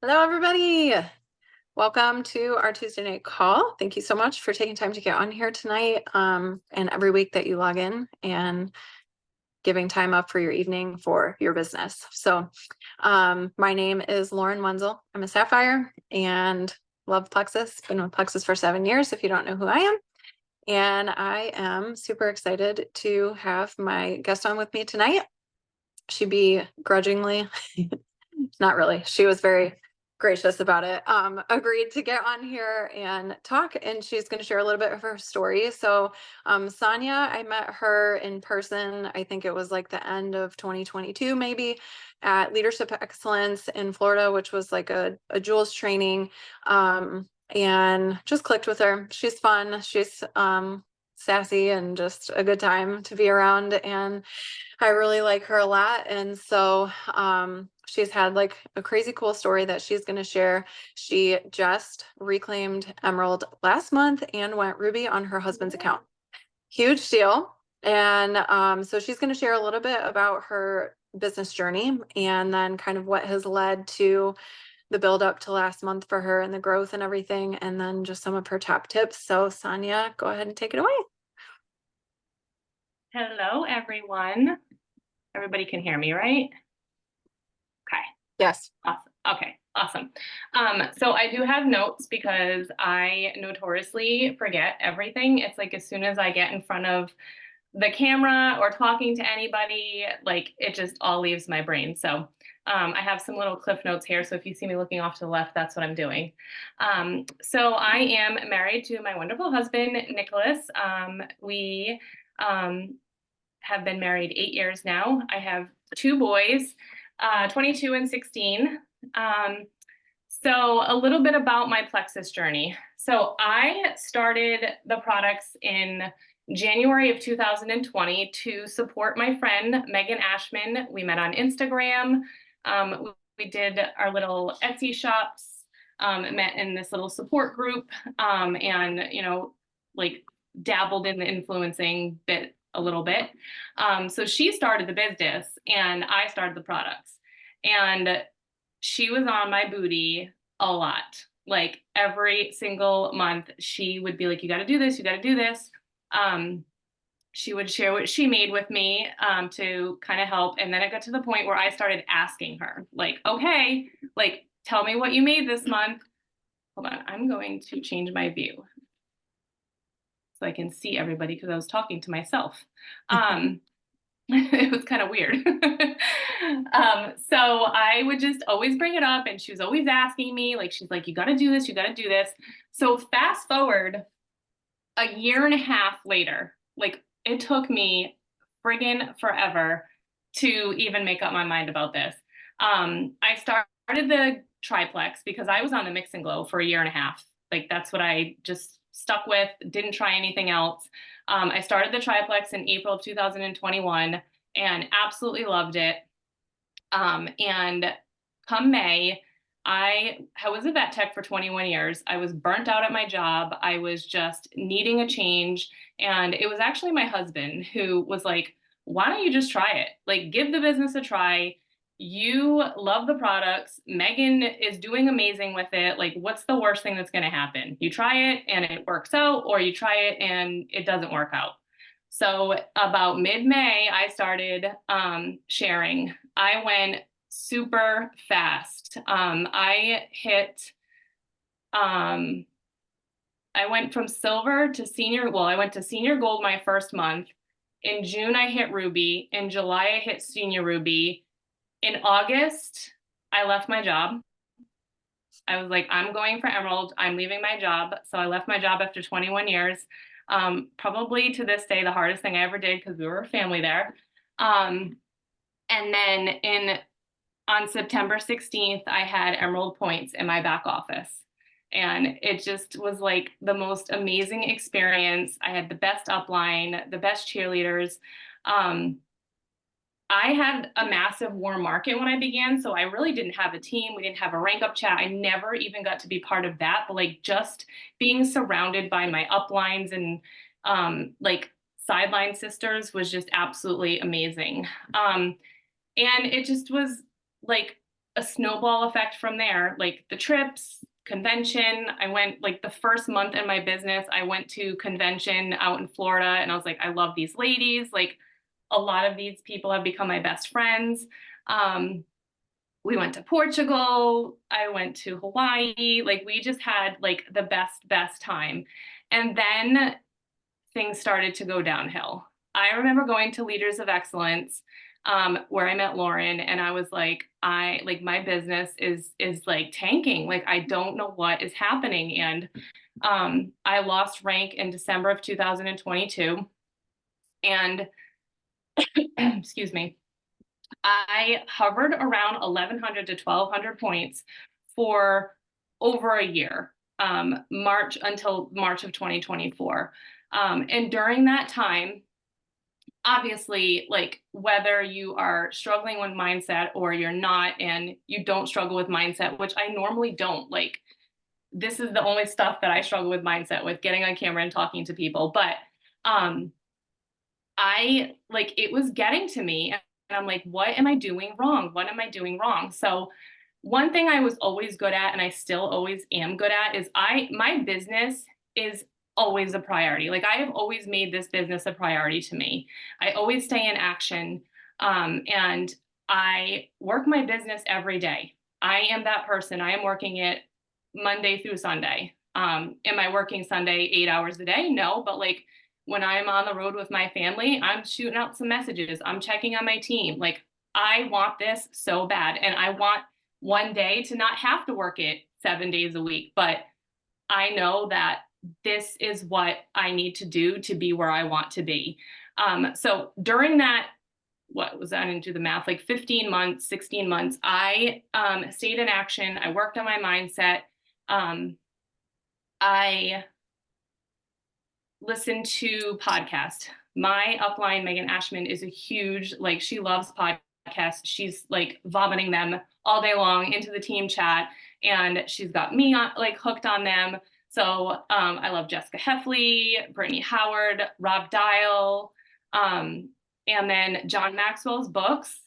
Hello, everybody. Welcome to our Tuesday night call. Thank you so much for taking time to get on here tonight, and every week that you log in and giving time up for your evening for your business. So my name is Lauren Wenzel. I'm a Sapphire and love Plexus. Been with Plexus for 7 years, if you don't know who I am. And I am super excited to have my guest on with me tonight. She begrudgingly, not really, she was very gracious about it, agreed to get on here and talk, and she's going to share a little bit of her story. So Sonya, I met her in person, I think it was like the end of 2022 maybe, at Leadership Excellence in Florida, which was like a Jules training, and just clicked with her. She's fun, she's sassy, and just a good time to be around, and I really like her a lot. And so she's had like a crazy cool story that she's going to share. She just reclaimed Emerald last month and went Ruby on her husband's account. Huge deal. And so she's going to share a little bit about her business journey and then kind of what has led to the build up to last month for her and the growth and everything, and then just some of her top tips. So Sonya, go ahead and take it away. Hello, everyone. Everybody can hear me, right? Okay. Yes. Awesome. Okay, awesome. So I do have notes because I notoriously forget everything. It's like as soon as I get in front of the camera or talking to anybody, like it just all leaves my brain. So I have some little cliff notes here. So if you see me looking off to the left, that's what I'm doing. So I am married to my wonderful husband, Nicholas. We have been married 8 years now. I have 2 boys, 22 and 16. So a little bit about my Plexus journey. So I started the products in January of 2020 to support my friend, Megan Ashman. We met on Instagram. We did our little Etsy shops, met in this little support group, and, like dabbled in the influencing bit a little bit. So she started the business and I started the products. And she was on my booty a lot. Like every single month, she would be like, you got to do this, you got to do this. She would share what she made with me to kind of help. And then it got to the point where I started asking her, like, okay, like, tell me what you made this month. Hold on, I'm going to change my view so I can see everybody because I was talking to myself. It was kind of weird. So I would just always bring it up and she was always asking me, like, she's like, you got to do this, you got to do this. So fast forward a year and a half later, like it took me friggin' forever to even make up my mind about this. I started the triplex because I was on the Mix and Glow for a year and a half. Like that's what I just stuck with, didn't try anything else. I started the triplex in April of 2021 and absolutely loved it. And come May, I was a vet tech for 21 years. I was burnt out at my job. I was just needing a change. And it was actually my husband who was like, why don't you just try it? Like, give the business a try. You love the products. Megan is doing amazing with it. Like, what's the worst thing that's going to happen? You try it and it works out, or you try it and it doesn't work out. So about mid-May, I started sharing. I went super fast. I went from silver to senior. Well, I went to senior gold my first month. In June, I hit ruby. In July, I hit senior ruby. In August, I left my job. I was like, I'm going for emerald. I'm leaving my job. So I left my job after 21 years. Probably to this day, the hardest thing I ever did because we were a family there. And then on September 16th, I had emerald points in my back office. And it just was like the most amazing experience. I had the best upline, the best cheerleaders. I had a massive warm market when I began, so I really didn't have a team. We didn't have a rank up chat. I never even got to be part of that, but like just being surrounded by my uplines and like sideline sisters was just absolutely amazing. And it just was like a snowball effect from there, like the trips, convention. I went like the first month in my business, I went to convention out in Florida, and I was like, I love these ladies. Like a lot of these people have become my best friends. We went to Portugal. I went to Hawaii. Like we just had like the best time. And then things started to go downhill. I remember going to Leaders of Excellence, where I met Lauren, and I was like, I like my business is like tanking. Like I don't know what is happening. And I lost rank in December of 2022. And excuse me, I hovered around 1,100 to 1,200 points for over a year, March until March of 2024. And during that time, obviously, like whether you are struggling with mindset or you're not, and you don't struggle with mindset, which I normally don't, like this is the only stuff that I struggle with mindset with, getting on camera and talking to people. But I like it was getting to me, and I'm like, what am I doing wrong? What am I doing wrong? So one thing I was always good at, and I still always am good at, is my business is always a priority. Like I have always made this business a priority to me. I always stay in action. And I work my business every day. I am that person. I am working it Monday through Sunday. Am I working Sunday 8 hours a day? No, but like when I'm on the road with my family, I'm shooting out some messages. I'm checking on my team. Like I want this so bad. And I want one day to not have to work it 7 days a week. But I know that this is what I need to do to be where I want to be. So during that, what was that? I didn't do the math, like 15 months, 16 months, I stayed in action. I worked on my mindset. I listened to podcasts. My upline, Megan Ashman, is a huge, like, she loves podcasts. She's like vomiting them all day long into the team chat, and she's got me on, like hooked on them. So I love Jessica Heffley, Brittany Howard, Rob Dial, and then John Maxwell's books.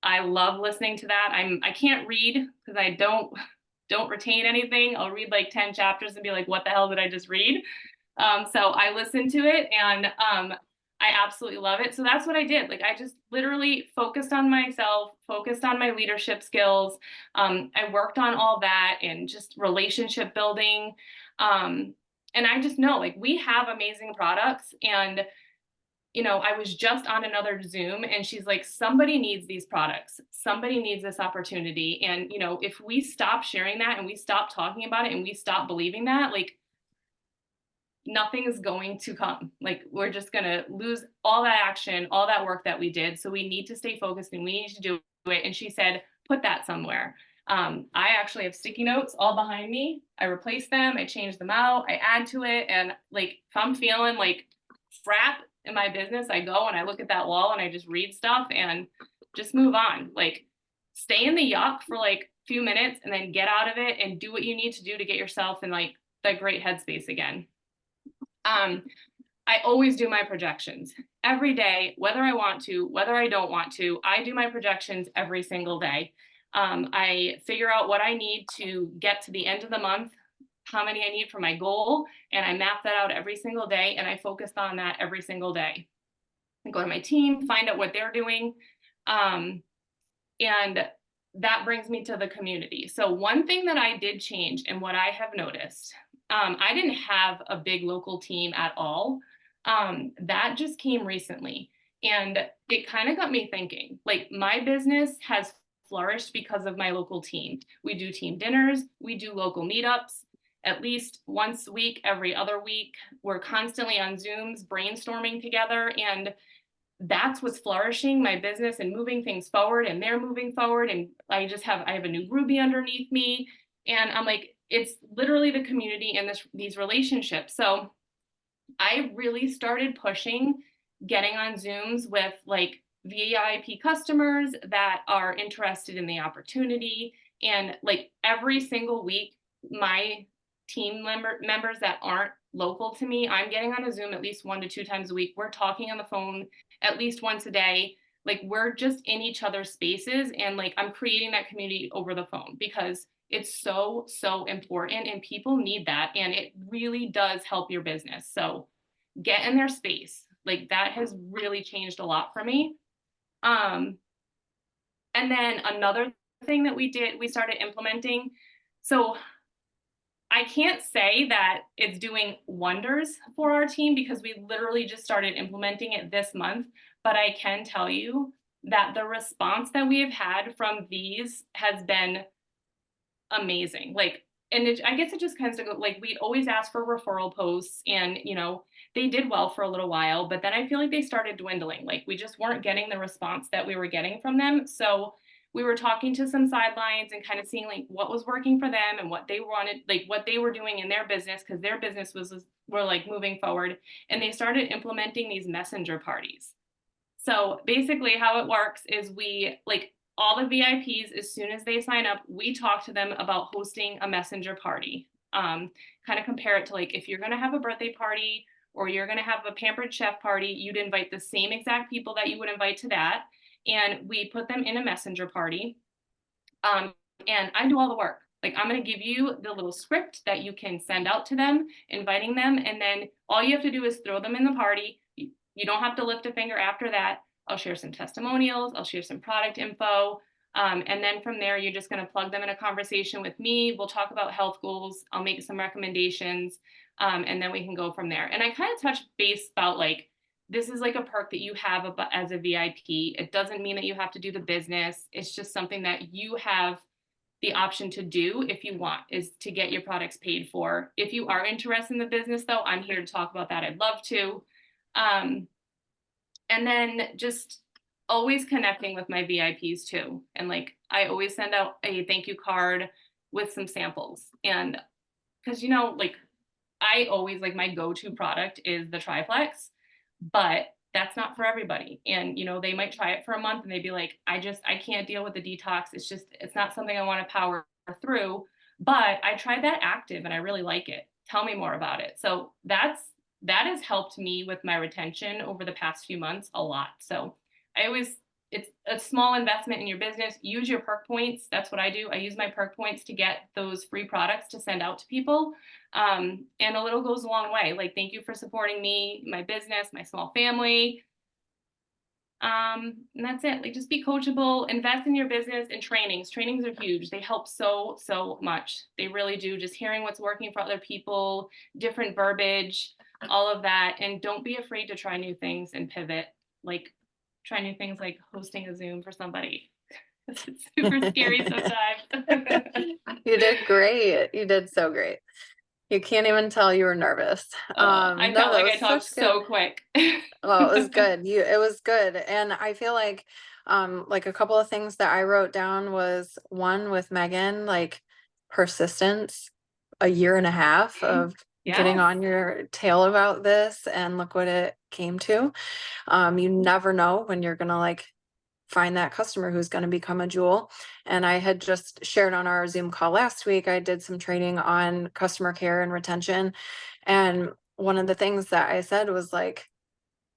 I love listening to that. I can't read because I don't retain anything. I'll read like 10 chapters and be like, what the hell did I just read? So I listened to it, and I absolutely love it. So that's what I did. Like I just literally focused on myself, focused on my leadership skills. I worked on all that and just relationship building. And I just know like we have amazing products, and I was just on another Zoom, and she's like, somebody needs these products. Somebody needs this opportunity. And, if we stop sharing that and we stop talking about it and we stop believing that, like nothing is going to come. Like we're just going to lose all that action, all that work that we did. So we need to stay focused and we need to do it. And she said, put that somewhere. I actually have sticky notes all behind me. I replace them. I change them out. I add to it. And like, if I'm feeling like crap in my business, I go and I look at that wall and I just read stuff and just move on. Like stay in the yuck for like a few minutes and then get out of it and do what you need to do to get yourself in like that great headspace again. I always do my projections every day, whether I want to, whether I don't want to. I do my projections every single day. I figure out what I need to get to the end of the month, how many I need for my goal, and I map that out every single day, and I focus on that every single day. I go to my team, find out what they're doing, and that brings me to the community. So one thing that I did change and what I have noticed, I didn't have a big local team at all. That just came recently, and it kind of got me thinking, like my business has flourished because of my local team. We do team dinners, we do local meetups at least once a week, every other week. We're constantly on Zooms brainstorming together, and that's what's flourishing my business and moving things forward, and they're moving forward. And I have a new Ruby underneath me, and I'm like, it's literally the community and these relationships. So I really started pushing getting on Zooms with like VIP customers that are interested in the opportunity. And like every single week, my team members that aren't local to me, I'm getting on a Zoom at least 1 to 2 times a week. We're talking on the phone at least once a day. Like we're just in each other's spaces, and like I'm creating that community over the phone because it's so, so important and people need that. And it really does help your business. So get in their space. Like that has really changed a lot for me. Um, and then another thing that we started implementing. So I can't say that it's doing wonders for our team because we literally just started implementing it this month, but I can tell you that the response that we have had from these has been amazing. Like, and I guess it just kind of go like we'd always ask for referral posts, and they did well for a little while, but then I feel like they started dwindling. Like we just weren't getting the response that we were getting from them. So we were talking to some sidelines and kind of seeing like what was working for them and what they wanted, like what they were doing in their business, because their business were like moving forward, and they started implementing these messenger parties. So basically, how it works is we like all the VIPs, as soon as they sign up, we talk to them about hosting a messenger party. Kind of compare it to like if you're going to have a birthday party or you're going to have a pampered chef party, you'd invite the same exact people that you would invite to that. And we put them in a messenger party. Um, and I do all the work. Like I'm going to give you the little script that you can send out to them, inviting them. And then all you have to do is throw them in the party. You don't have to lift a finger after that. I'll share some testimonials. I'll share some product info. And then from there, you're just going to plug them in a conversation with me. We'll talk about health goals. I'll make some recommendations. And then we can go from there. And I kind of touch base about like, this is like a perk that you have as a VIP. It doesn't mean that you have to do the business. It's just something that you have the option to do if you want, is to get your products paid for. If you are interested in the business though, I'm here to talk about that. I'd love to. And then just always connecting with my VIPs too. And like, I always send out a thank you card with some samples. And because, like I always like my go-to product is the triplex, but that's not for everybody. And, they might try it for a month and they'd be like, I can't deal with the detox. It's not something I want to power through, but I tried that active and I really like it. Tell me more about it. So that has helped me with my retention over the past few months a lot. So it's a small investment in your business. Use your perk points. That's what I do. I use my perk points to get those free products to send out to people. And a little goes a long way. Like, thank you for supporting me, my business, my small family. And that's it. Like, just be coachable, invest in your business, and trainings. Trainings are huge. They help so, so much. They really do. Just hearing what's working for other people, different verbiage, all of that. And don't be afraid to try new things and pivot. Like, try new things like hosting a Zoom for somebody. It's super scary sometimes. You did great. You did so great. You can't even tell you were nervous. I No, felt that like I was talked such good. so quick. Well, it was good. It was good. And I feel like a couple of things that I wrote down was one with Megan, like persistence, a year and a half of getting Yes. on your tail about this, and look what it came to. You never know when you're gonna like find that customer who's going to become a jewel. And I had just shared on our Zoom call last week, I did some training on customer care and retention. And one of the things that I said was like,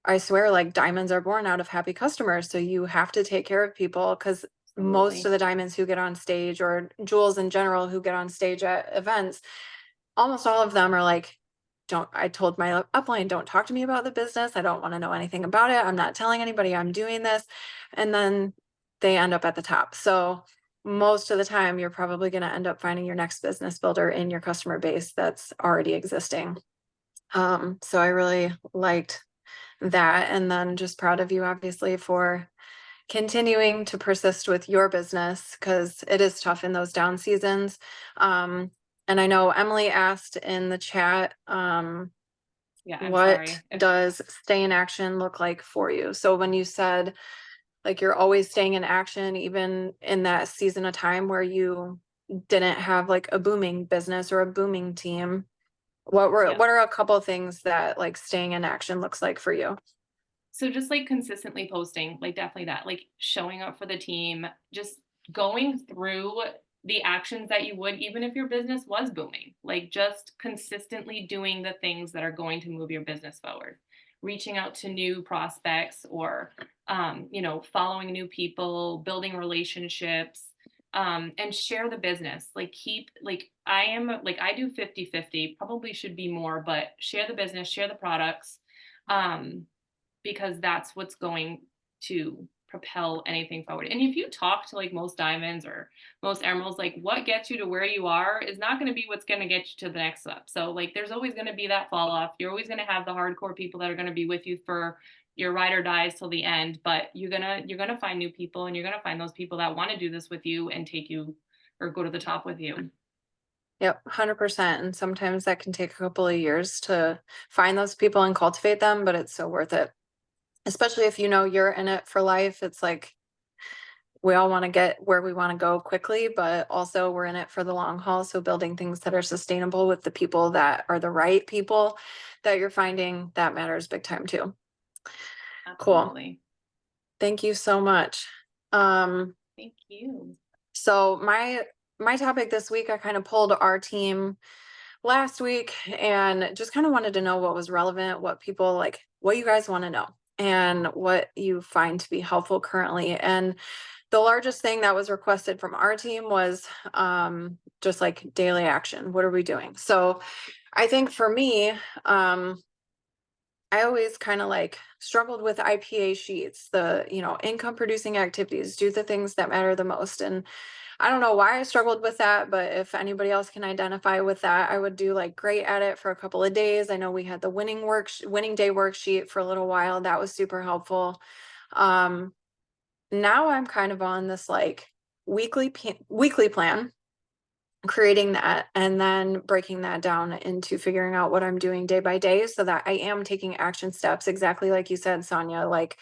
I swear, like diamonds are born out of happy customers. So you have to take care of people, because most of the diamonds who get on stage, or jewels in general who get on stage at events, almost all of them are like, I told my upline, don't talk to me about the business. I don't want to know anything about it. I'm not telling anybody I'm doing this. And then they end up at the top. So most of the time, you're probably going to end up finding your next business builder in your customer base that's already existing. So I really liked that. And then just proud of you, obviously, for continuing to persist with your business, because it is tough in those down seasons. And I know Emily asked in the chat, what does stay in action look like for you? So when you said like you're always staying in action, even in that season of time where you didn't have like a booming business or a booming team, what are a couple of things that like staying in action looks like for you? So just like consistently posting, like definitely that, like showing up for the team, just going through the actions that you would even if your business was booming, like just consistently doing the things that are going to move your business forward. reaching out to new prospects or, following new people, building relationships, and share the business. Like I do 50-50, probably should be more, but share the business, share the products, um, because that's what's going to propel anything forward. And if you talk to like most diamonds or most emeralds, like what gets you to where you are is not going to be what's going to get you to the next step. So like there's always going to be that fall off. You're always going to have the hardcore people that are going to be with you for your ride or dies till the end, but you're gonna find new people, and you're gonna find those people that want to do this with you and take you or go to the top with you. Yep, 100%. And sometimes that can take a couple of years to find those people and cultivate them, but it's so worth it. Especially if you know you're in it for life. It's like we all want to get where we want to go quickly, but also we're in it for the long haul. So building things that are sustainable with the people that are the right people that you're finding, that matters big time too. Cool. Absolutely. Thank you so much. Thank you. So my topic this week, I kind of pulled our team last week and just kind of wanted to know what was relevant, what people like, what you guys want to know, and what you find to be helpful currently. And the largest thing that was requested from our team was just like daily action. What are we doing? So I think for me, I always kind of like struggled with IPA sheets, the, income producing activities, do the things that matter the most. And I don't know why I struggled with that, but if anybody else can identify with that, I would do like great at it for a couple of days. I know we had the winning day worksheet for a little while. That was super helpful. Now I'm kind of on this like weekly plan, creating that and then breaking that down into figuring out what I'm doing day by day so that I am taking action steps, exactly like you said, Sonya. Like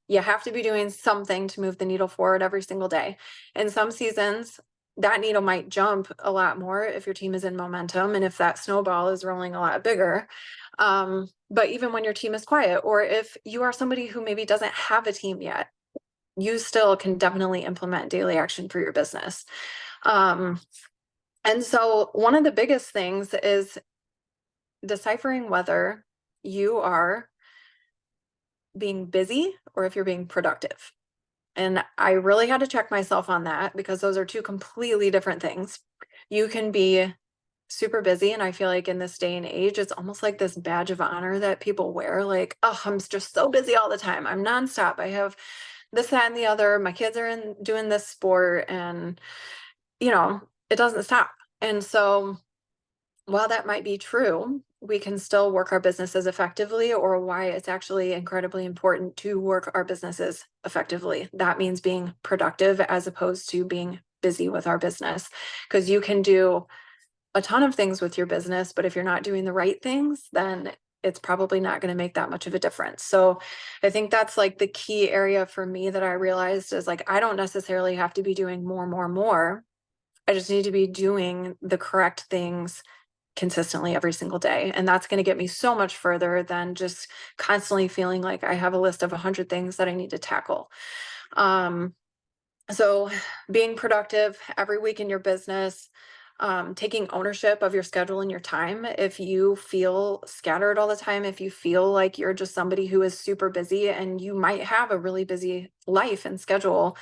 you have to be doing something to move the needle forward every single day. In some seasons, that needle might jump a lot more if your team is in momentum and if that snowball is rolling a lot bigger. But even when your team is quiet, or if you are somebody who maybe doesn't have a team yet, you still can definitely implement daily action for your business. And so one of the biggest things is deciphering whether you are being busy or if you're being productive. And I really had to check myself on that because those are two completely different things. You can be super busy, and I feel like in this day and age, it's almost like this badge of honor that people wear. Like, oh, I'm just so busy all the time. I'm nonstop. I have this, that, and the other. My kids are doing this sport, and it doesn't stop. And so while that might be true, we can still work our businesses effectively, or why it's actually incredibly important to work our businesses effectively. That means being productive as opposed to being busy with our business, because you can do a ton of things with your business, but if you're not doing the right things, then it's probably not going to make that much of a difference. So I think that's like the key area for me that I realized is like, I don't necessarily have to be doing more. I just need to be doing the correct things consistently every single day. And that's going to get me so much further than just constantly feeling like I have a list of 100 things that I need to tackle. So being productive every week in your business, taking ownership of your schedule and your time. If you feel scattered all the time, if you feel like you're just somebody who is super busy, and you might have a really busy life and schedule,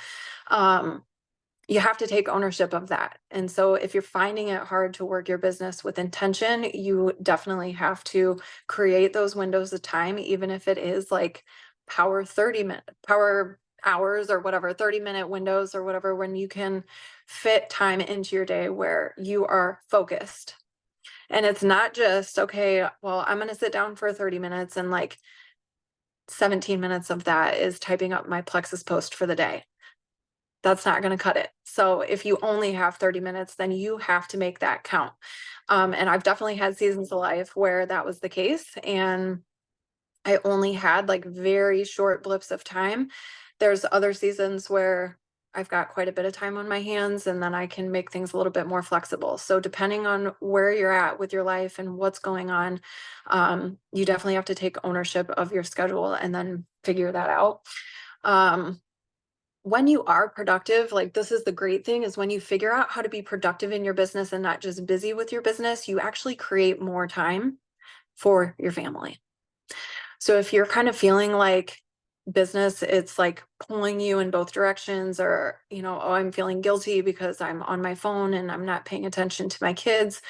you have to take ownership of that. And so if you're finding it hard to work your business with intention, you definitely have to create those windows of time, even if it is like power hours or whatever, 30-minute windows or whatever, when you can fit time into your day where you are focused. And it's not just, okay, well, I'm going to sit down for 30 minutes and like 17 minutes of that is typing up my Plexus post for the day. That's not going to cut it. So if you only have 30 minutes, then you have to make that count. And I've definitely had seasons of life where that was the case, and I only had like very short blips of time. There's other seasons where I've got quite a bit of time on my hands, and then I can make things a little bit more flexible. So depending on where you're at with your life and what's going on, you definitely have to take ownership of your schedule and then figure that out. When you are productive, like this is the great thing, is when you figure out how to be productive in your business and not just busy with your business, you actually create more time for your family. So if you're kind of feeling like business, it's like pulling you in both directions, or, oh, I'm feeling guilty because I'm on my phone and I'm not paying attention to my kids,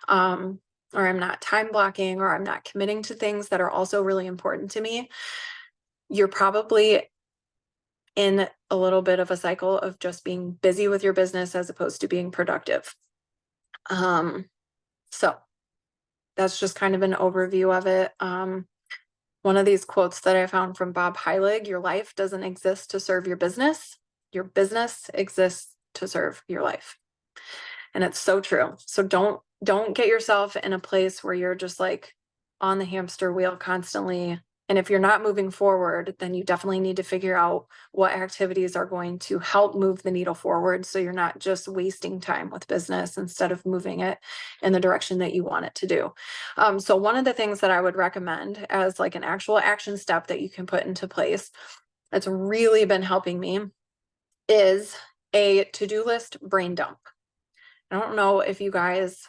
or I'm not time blocking, or I'm not committing to things that are also really important to me, you're probably in a little bit of a cycle of just being busy with your business as opposed to being productive. So that's just kind of an overview of it. One of these quotes that I found from Bob Heilig: your life doesn't exist to serve your business. Your business exists to serve your life. And it's so true. So don't get yourself in a place where you're just like on the hamster wheel constantly. And if you're not moving forward, then you definitely need to figure out what activities are going to help move the needle forward, so you're not just wasting time with business instead of moving it in the direction that you want it to do. So one of the things that I would recommend as like an actual action step that you can put into place that's really been helping me is a to-do list brain dump. I don't know if you guys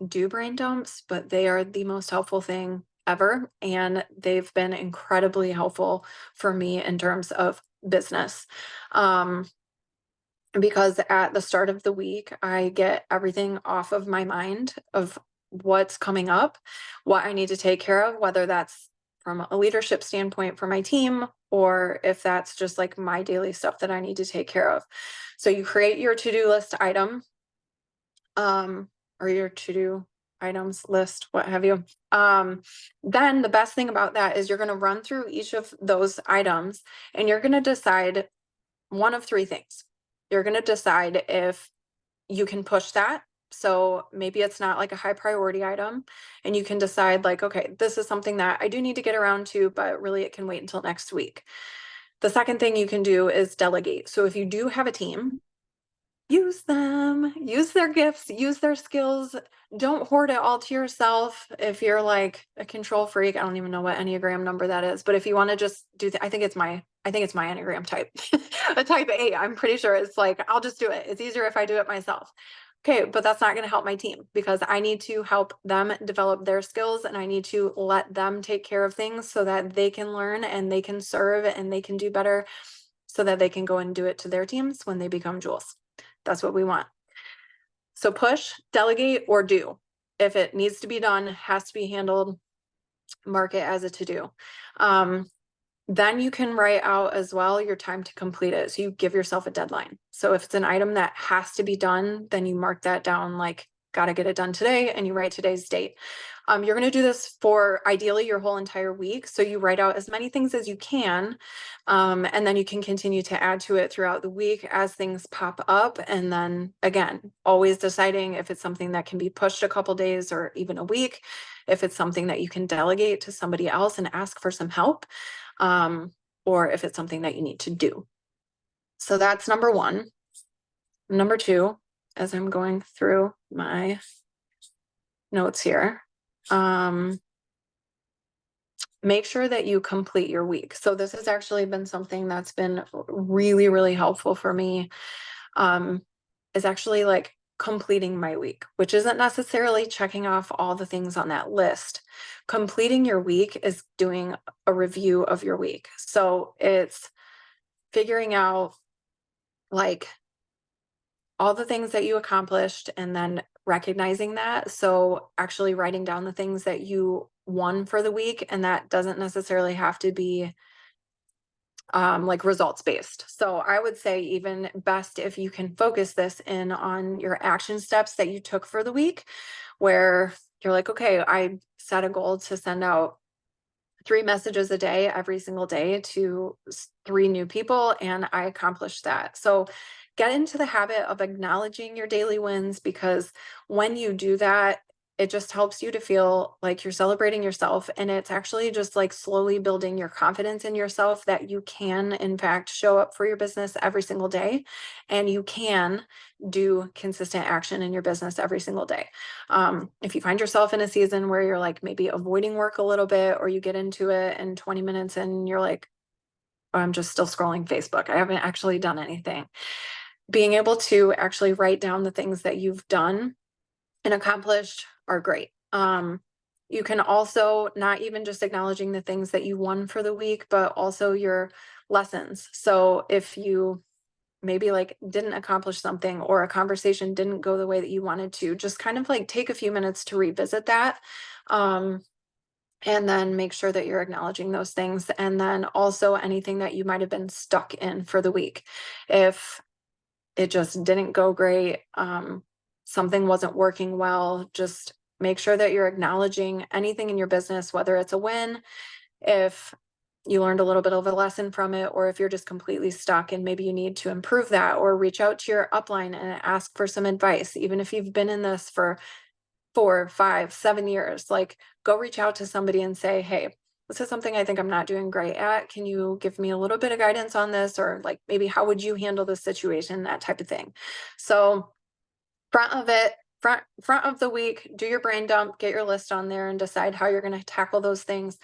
do brain dumps, but they are the most helpful thing ever. And they've been incredibly helpful for me in terms of business. Because at the start of the week, I get everything off of my mind of what's coming up, what I need to take care of, whether that's from a leadership standpoint for my team, or if that's just like my daily stuff that I need to take care of. So you create your to-do list item, or your to-do items list, what have you. Then the best thing about that is you're going to run through each of those items and you're going to decide one of three things. You're going to decide if you can push that. So maybe it's not like a high priority item, and you can decide like, okay, this is something that I do need to get around to, but really it can wait until next week. The second thing you can do is delegate. So if you do have a team, use them, use their gifts, use their skills. Don't hoard it all to yourself. If you're like a control freak, I don't even know what Enneagram number that is, but if you want to just do I think it's my Enneagram type, a type 8. I'm pretty sure it's like, I'll just do it. It's easier if I do it myself. Okay, but that's not going to help my team, because I need to help them develop their skills, and I need to let them take care of things so that they can learn and they can serve and they can do better, so that they can go and do it to their teams when they become jewels. That's what we want. So push, delegate, or do. If it needs to be done, has to be handled, mark it as a to-do. Then you can write out as well your time to complete it. So you give yourself a deadline. So if it's an item that has to be done, then you mark that down like, got to get it done today, and you write today's date. You're going to do this for ideally your whole entire week. So you write out as many things as you can. And then you can continue to add to it throughout the week as things pop up. And then again, always deciding if it's something that can be pushed a couple days or even a week, if it's something that you can delegate to somebody else and ask for some help, or if it's something that you need to do. So that's number one. Number two, as I'm going through my notes here, make sure that you complete your week. So this has actually been something that's been really, really helpful for me, is actually like completing my week, which isn't necessarily checking off all the things on that list. Completing your week is doing a review of your week. So it's figuring out like all the things that you accomplished and then recognizing that. So actually writing down the things that you won for the week, and that doesn't necessarily have to be like results based. So I would say even best if you can focus this in on your action steps that you took for the week, where you're like, okay, I set a goal to send out 3 messages a day every single day to 3 new people, and I accomplished that. So get into the habit of acknowledging your daily wins, because when you do that, it just helps you to feel like you're celebrating yourself, and it's actually just like slowly building your confidence in yourself that you can in fact show up for your business every single day, and you can do consistent action in your business every single day. If you find yourself in a season where you're like maybe avoiding work a little bit, or you get into it and 20 minutes and you're like, oh, I'm just still scrolling Facebook, I haven't actually done anything. Being able to actually write down the things that you've done and accomplished are great. You can also not even just acknowledging the things that you won for the week, but also your lessons. So if you maybe like didn't accomplish something or a conversation didn't go the way that you wanted to, just kind of like take a few minutes to revisit that. And then make sure that you're acknowledging those things. And then also anything that you might have been stuck in for the week. If it just didn't go great, something wasn't working well, just make sure that you're acknowledging anything in your business, whether it's a win, if you learned a little bit of a lesson from it, or if you're just completely stuck and maybe you need to improve that, or reach out to your upline and ask for some advice. Even if you've been in this for 4, 5, 7 years, like go reach out to somebody and say, hey, this is something I think I'm not doing great at. Can you give me a little bit of guidance on this? Or like, maybe how would you handle this situation? That type of thing. So front of it, front of the week, do your brain dump, get your list on there and decide how you're going to tackle those things.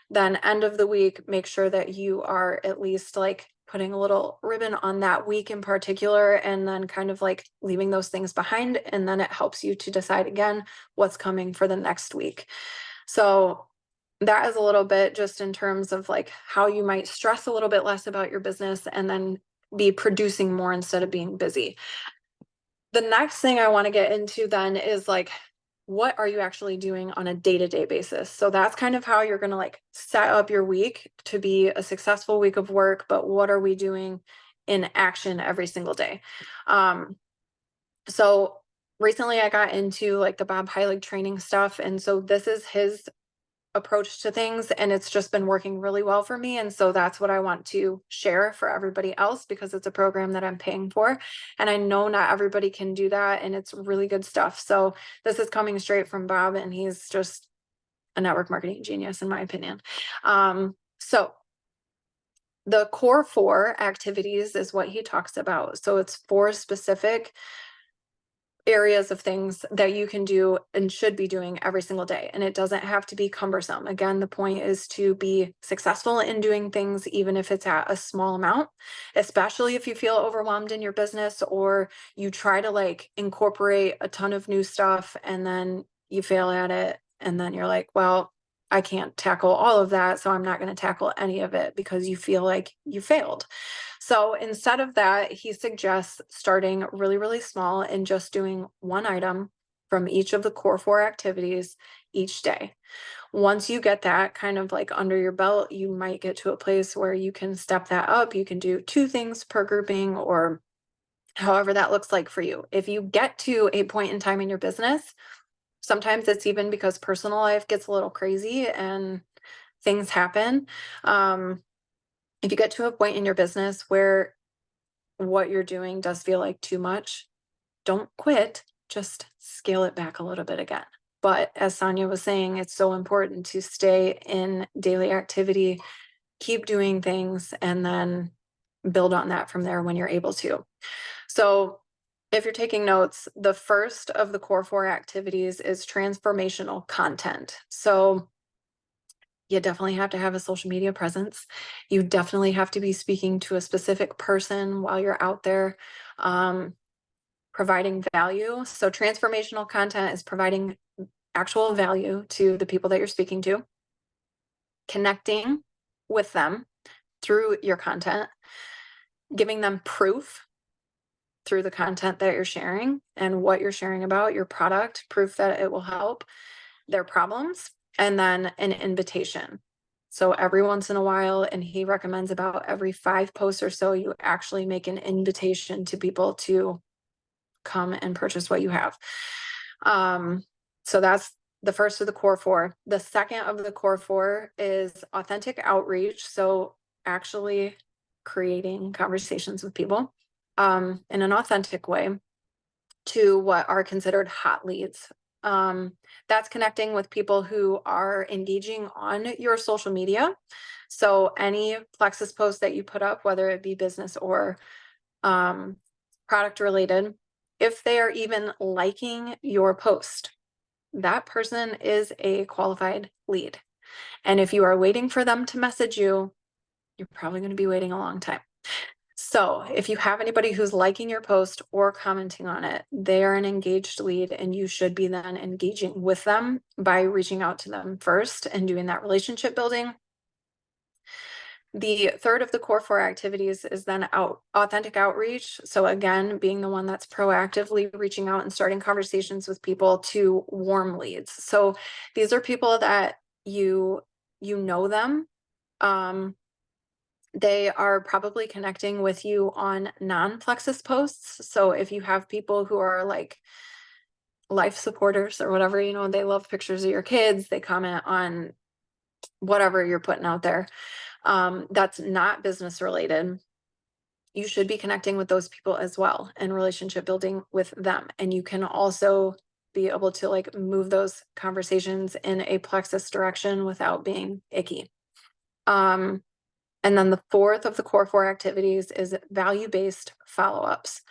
Then end of the week, make sure that you are at least like putting a little ribbon on that week in particular, and then kind of like leaving those things behind. And then it helps you to decide again what's coming for the next week. So that is a little bit just in terms of like how you might stress a little bit less about your business and then be producing more instead of being busy. The next thing I want to get into then is like, what are you actually doing on a day-to-day basis? So that's kind of how you're going to like set up your week to be a successful week of work, but what are we doing in action every single day? So recently I got into like the Bob Heilig training stuff. And so this is his approach to things, and it's just been working really well for me. And so that's what I want to share for everybody else, because it's a program that I'm paying for, and I know not everybody can do that, and it's really good stuff. So this is coming straight from Bob, and he's just a network marketing genius in my opinion. So the core 4 activities is what he talks about. So it's 4 specific areas of things that you can do and should be doing every single day. And it doesn't have to be cumbersome. Again, the point is to be successful in doing things, even if it's at a small amount, especially if you feel overwhelmed in your business, or you try to like incorporate a ton of new stuff and then you fail at it. And then you're like, well, I can't tackle all of that, so I'm not going to tackle any of it, because you feel like you failed. So instead of that, he suggests starting really, really small and just doing one item from each of the core 4 activities each day. Once you get that kind of like under your belt, you might get to a place where you can step that up. You can do 2 things per grouping, or however that looks like for you. If you get to a point in time in your business, sometimes it's even because personal life gets a little crazy and things happen. If you get to a point in your business where what you're doing does feel like too much, don't quit, just scale it back a little bit again. But as Sonya was saying, it's so important to stay in daily activity, keep doing things, and then build on that from there when you're able to. So if you're taking notes, the first of the core 4 activities is transformational content. So you definitely have to have a social media presence. You definitely have to be speaking to a specific person while you're out there, providing value. So transformational content is providing actual value to the people that you're speaking to, connecting with them through your content, giving them proof through the content that you're sharing and what you're sharing about your product, proof that it will help their problems, and then an invitation. So every once in a while, and he recommends about every 5 posts or so, you actually make an invitation to people to come and purchase what you have. So that's the first of the core 4. The second of the core 4 is authentic outreach. So actually creating conversations with people in an authentic way to what are considered hot leads. That's connecting with people who are engaging on your social media. So any Plexus post that you put up, whether it be business or product related, if they are even liking your post, that person is a qualified lead. And if you are waiting for them to message you, you're probably going to be waiting a long time. So if you have anybody who's liking your post or commenting on it, they are an engaged lead, and you should be then engaging with them by reaching out to them first and doing that relationship building. The third of the core 4 activities is then authentic outreach. So again, being the one that's proactively reaching out and starting conversations with people to warm leads. So these are people that you know them. They are probably connecting with you on non-Plexus posts. So if you have people who are like life supporters or whatever, you know, they love pictures of your kids, they comment on whatever you're putting out there, that's not business related, you should be connecting with those people as well and relationship building with them. And you can also be able to like move those conversations in a Plexus direction without being icky. And then the fourth of the core 4 activities is value-based follow-ups.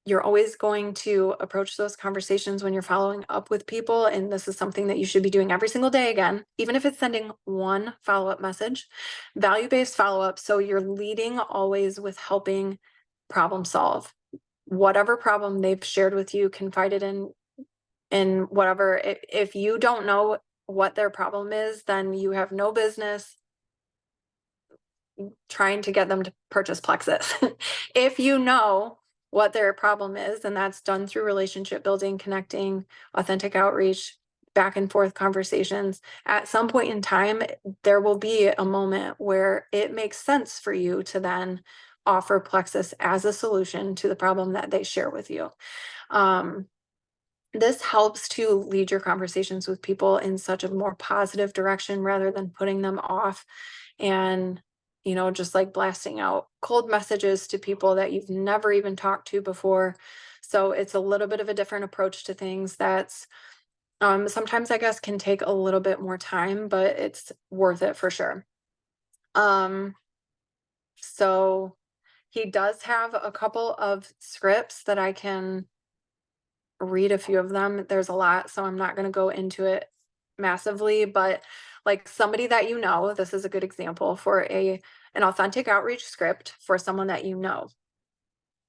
You're always going to approach those conversations when you're following up with people. And this is something that you should be doing every single day again, even if it's sending one follow-up message, value-based follow-up. So you're leading always with helping problem solve. Whatever problem they've shared with you, confided in whatever, if you don't know what their problem is, then you have no business trying to get them to purchase Plexus. If you know what their problem is, and that's done through relationship building, connecting, authentic outreach, back and forth conversations, at some point in time, there will be a moment where it makes sense for you to then offer Plexus as a solution to the problem that they share with you. This helps to lead your conversations with people in such a more positive direction rather than putting them off and, you know, just like blasting out cold messages to people that you've never even talked to before. So it's a little bit of a different approach to things that's sometimes I guess can take a little bit more time, but it's worth it for sure. So he does have a couple of scripts that I can read a few of them. There's a lot, so I'm not going to go into it massively, but like somebody that you know, this is a good example for an authentic outreach script for someone that you know.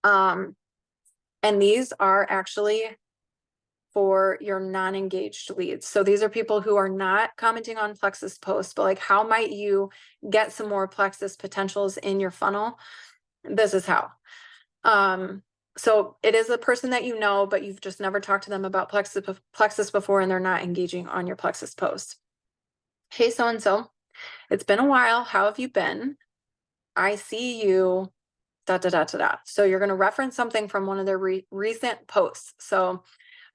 And these are actually for your non-engaged leads. So these are people who are not commenting on Plexus posts, but like, how might you get some more Plexus potentials in your funnel? This is how. So it is a person that you know, but you've just never talked to them about Plexus before, and they're not engaging on your Plexus posts. Hey, so-and-so, it's been a while. How have you been? I see you, da, da, da, da, da. So you're going to reference something from one of their recent posts. So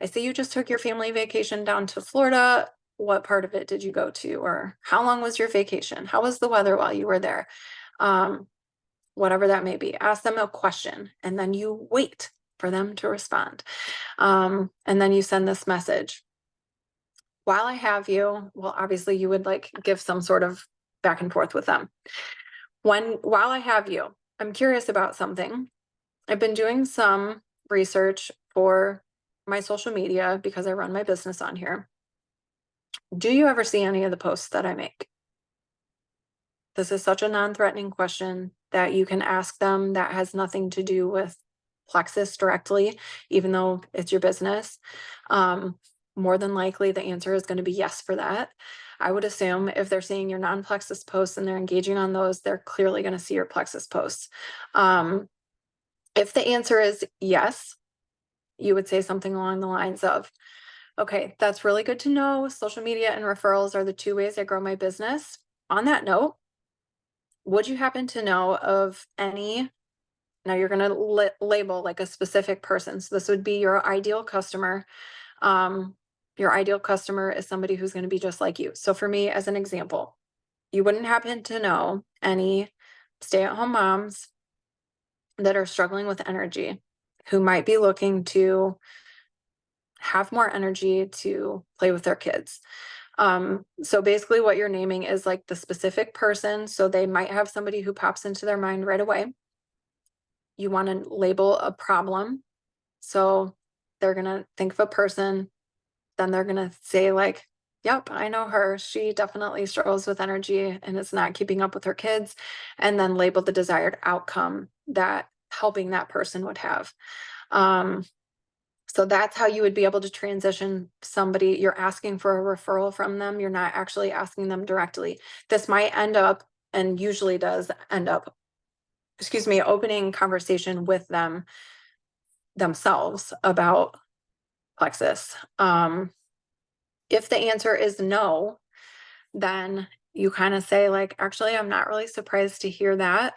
I see you just took your family vacation down to Florida. What part of it did you go to? Or how long was your vacation? How was the weather while you were there? Whatever that may be. Ask them a question, and then you wait for them to respond. And then you send this message. While I have you, well, obviously you would like give some sort of back and forth with them. While I have you, I'm curious about something. I've been doing some research for my social media because I run my business on here. Do you ever see any of the posts that I make? This is such a non-threatening question that you can ask them that has nothing to do with Plexus directly, even though it's your business. More than likely, the answer is going to be yes for that. I would assume if they're seeing your non-Plexus posts and they're engaging on those, they're clearly going to see your Plexus posts. If the answer is yes, you would say something along the lines of, okay, that's really good to know. Social media and referrals are the 2 ways I grow my business. On that note, would you happen to know of any, now you're going to label like a specific person. So this would be your ideal customer. Your ideal customer is somebody who's going to be just like you. So for me, as an example, you wouldn't happen to know any stay-at-home moms that are struggling with energy, who might be looking to have more energy to play with their kids. So basically what you're naming is like the specific person. So they might have somebody who pops into their mind right away. You want to label a problem. So they're going to think of a person, then they're going to say like, Yep, I know her. She definitely struggles with energy and is not keeping up with her kids, and then label the desired outcome that helping that person would have. Um, so that's how you would be able to transition somebody. You're asking for a referral from them. You're not actually asking them directly. This might end up, and usually does end up, excuse me, opening conversation with them themselves about plexus. If the answer is no, then you kind of say like, actually, I'm not really surprised to hear that.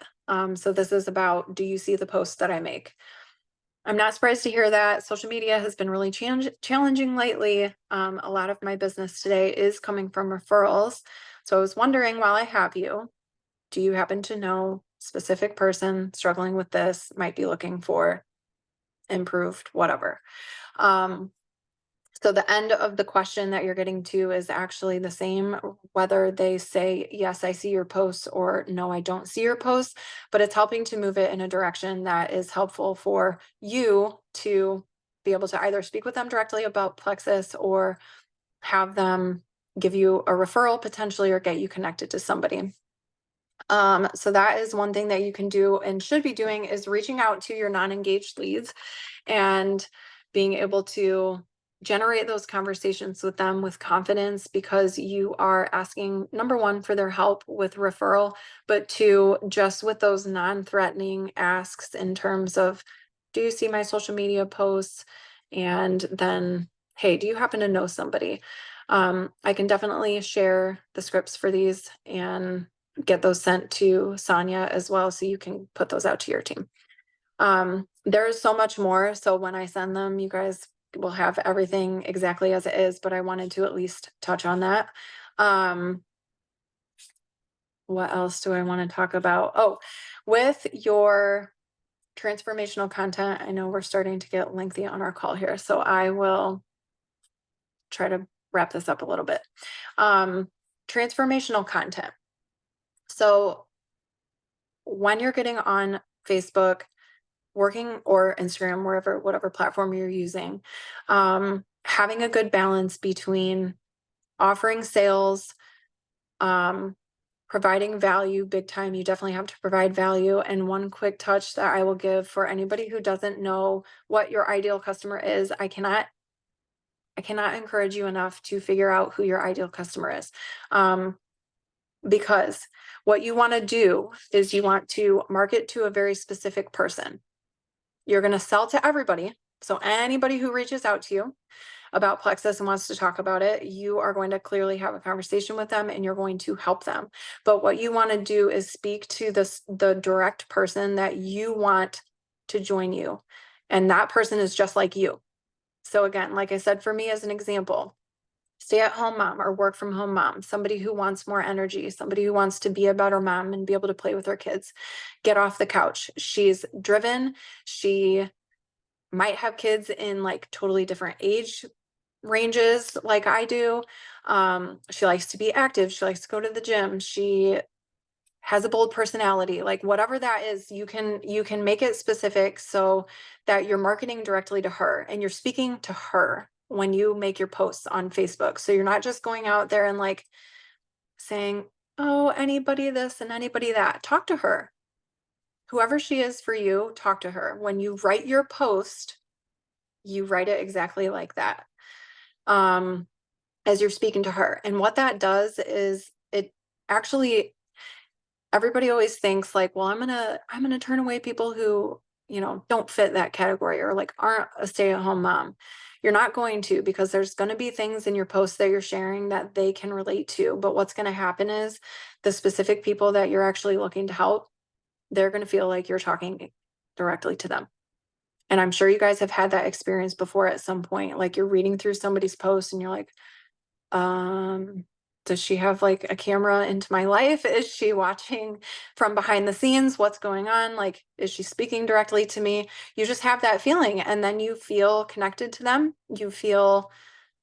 So this is about, do you see the posts that I make? I'm not surprised to hear that. Social media has been really challenging lately. A lot of my business today is coming from referrals. So I was wondering, while I have you, do you happen to know specific person struggling with this, might be looking for improved, whatever. So the end of the question that you're getting to is actually the same, whether they say, yes, I see your posts, or no, I don't see your posts, but it's helping to move it in a direction that is helpful for you to be able to either speak with them directly about plexus, or have them give you a referral potentially, or get you connected to somebody. So that is one thing that you can do and should be doing, is reaching out to your non-engaged leads and being able to generate those conversations with them with confidence, because you are asking, number one, for their help with referral, but two, just with those non-threatening asks in terms of, do you see my social media posts? And then, hey, do you happen to know somebody? I can definitely share the scripts for these and get those sent to Sonya as well, so you can put those out to your team. There's so much more. So when I send them, you guys will have everything exactly as it is, but I wanted to at least touch on that. What else do I want to talk about? Oh, with your transformational content, I know we're starting to get lengthy on our call here, so I will try to wrap this up a little bit. Transformational content. So when you're getting on Facebook, working, or Instagram, wherever, whatever platform you're using, having a good balance between offering sales, providing value big time. You definitely have to provide value. And one quick touch that I will give for anybody who doesn't know what your ideal customer is, I cannot encourage you enough to figure out who your ideal customer is. Because what you want to do is you want to market to a very specific person. You're going to sell to everybody. So anybody who reaches out to you about plexus and wants to talk about it, you are going to clearly have a conversation with them and you're going to help them. But what you want to do is speak to the direct person that you want to join you. And that person is just like you. So again, like I said, for me as an example, stay-at-home mom or work from home mom, somebody who wants more energy, somebody who wants to be a better mom and be able to play with her kids, get off the couch. She's driven. She might have kids in like totally different age ranges like I do. She likes to be active. She likes to go to the gym. She has a bold personality. Like whatever that is, you can make it specific so that you're marketing directly to her and you're speaking to her when you make your posts on Facebook. So you're not just going out there and like saying, oh, anybody this and anybody that. Talk to her. Whoever she is for you, talk to her. When you write your post, you write it exactly like that. As you're speaking to her. And what that does is it actually, everybody always thinks like, well, I'm gonna turn away people who, don't fit that category or like aren't a stay-at-home mom. You're not going to, because there's going to be things in your posts that you're sharing that they can relate to. But what's going to happen is the specific people that you're actually looking to help, they're going to feel like you're talking directly to them. And I'm sure you guys have had that experience before at some point. Like you're reading through somebody's post and you're like, does she have like a camera into my life? Is she watching from behind the scenes? What's going on? Like, is she speaking directly to me? You just have that feeling, and then you feel connected to them. You feel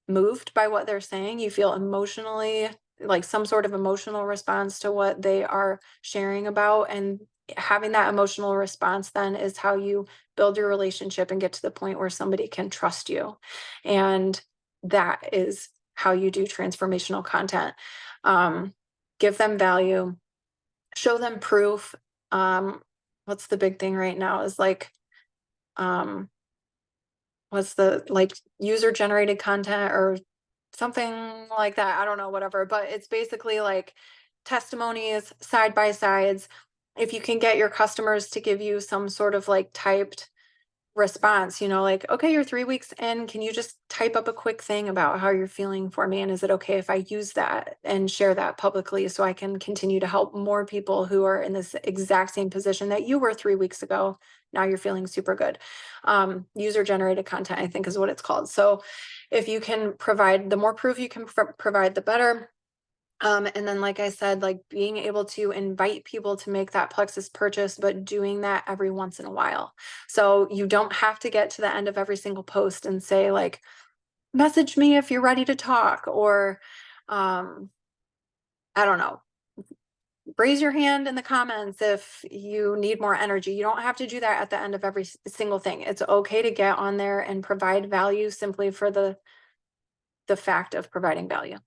moved by what they're saying. You feel emotionally, like some sort of emotional response to what they are sharing about. And having that emotional response then is how you build your relationship and get to the point where somebody can trust you. And that is how you do transformational content. Give them value, show them proof. What's the big thing right now is like, what's the like user generated content or something like that. I don't know, whatever, but it's basically like testimonies, side by sides. If you can get your customers to give you some sort of like typed response, you know, like, okay, you're 3 weeks in, can you just type up a quick thing about how you're feeling for me? And is it okay if I use that and share that publicly so I can continue to help more people who are in this exact same position that you were 3 weeks ago? Now you're feeling super good. User generated content, I think is what it's called. So if you can provide, the more proof you can provide, the better. And then, like I said, like being able to invite people to make that Plexus purchase, but doing that every once in a while. So you don't have to get to the end of every single post and say like, message me if you're ready to talk, or, I don't know, raise your hand in the comments if you need more energy. You don't have to do that at the end of every single thing. It's okay to get on there and provide value simply for the fact of providing value.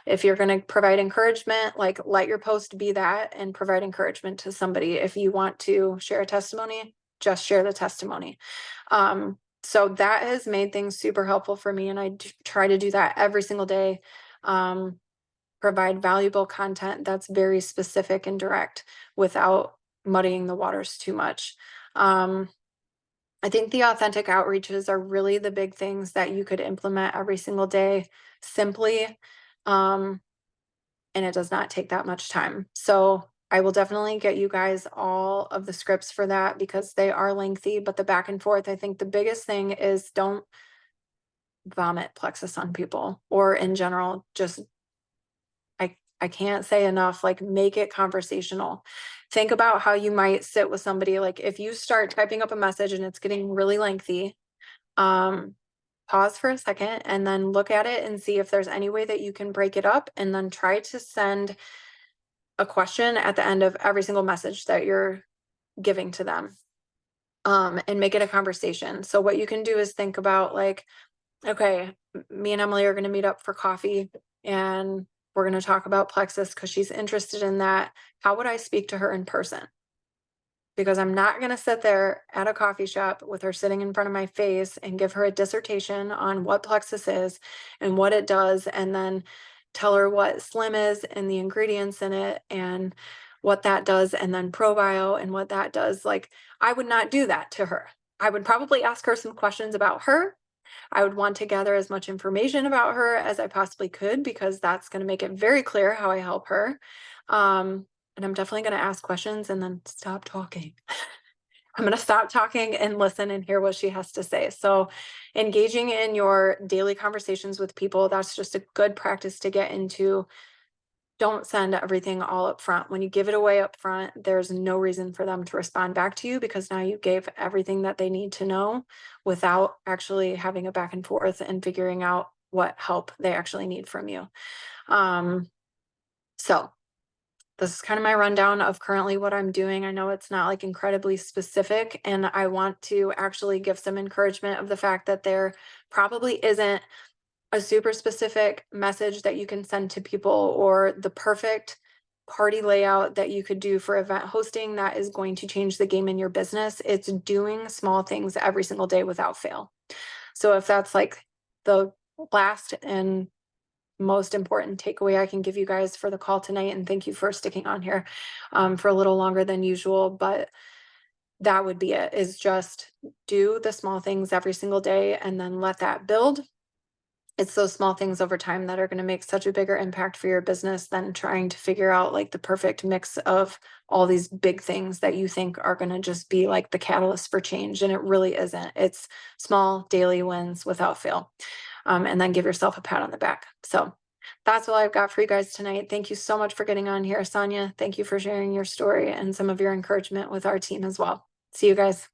If you're going to provide encouragement, like let your post be that and provide encouragement to somebody. If you want to share a testimony, just share the testimony. So that has made things super helpful for me. And I try to do that every single day. Provide valuable content that's very specific and direct without muddying the waters too much. I think the authentic outreaches are really the big things that you could implement every single day simply. And it does not take that much time. So I will definitely get you guys all of the scripts for that because they are lengthy, but the back and forth, I think the biggest thing is don't vomit Plexus on people, or in general, just I can't say enough, like make it conversational. Think about how you might sit with somebody. Like if you start typing up a message and it's getting really lengthy, pause for a second and then look at it and see if there's any way that you can break it up, and then try to send a question at the end of every single message that you're giving to them, and make it a conversation. So what you can do is think about like, okay, me and Emily are going to meet up for coffee and we're going to talk about Plexus because she's interested in that. How would I speak to her in person? Because I'm not going to sit there at a coffee shop with her sitting in front of my face and give her a dissertation on what Plexus is and what it does, and then tell her what Slim is and the ingredients in it and what that does, and then ProBio and what that does. Like, I would not do that to her. I would probably ask her some questions about her. I would want to gather as much information about her as I possibly could, because that's going to make it very clear how I help her. And I'm definitely going to ask questions and then stop talking. I'm going to stop talking and listen and hear what she has to say. So engaging in your daily conversations with people, that's just a good practice to get into. Don't send everything all up front. When you give it away up front, there's no reason for them to respond back to you, because now you gave everything that they need to know without actually having a back and forth and figuring out what help they actually need from you. So this is kind of my rundown of currently what I'm doing. I know it's not like incredibly specific, and I want to actually give some encouragement of the fact that there probably isn't a super specific message that you can send to people, or the perfect party layout that you could do for event hosting that is going to change the game in your business. It's doing small things every single day without fail. So if that's like the last and most important takeaway I can give you guys for the call tonight, and thank you for sticking on here for a little longer than usual, but that would be it, is just do the small things every single day and then let that build. It's those small things over time that are going to make such a bigger impact for your business than trying to figure out like the perfect mix of all these big things that you think are going to just be like the catalyst for change. And it really isn't. It's small daily wins without fail. And then give yourself a pat on the back. So that's all I've got for you guys tonight. Thank you so much for getting on here, Sonya. Thank you for sharing your story and some of your encouragement with our team as well. See you guys.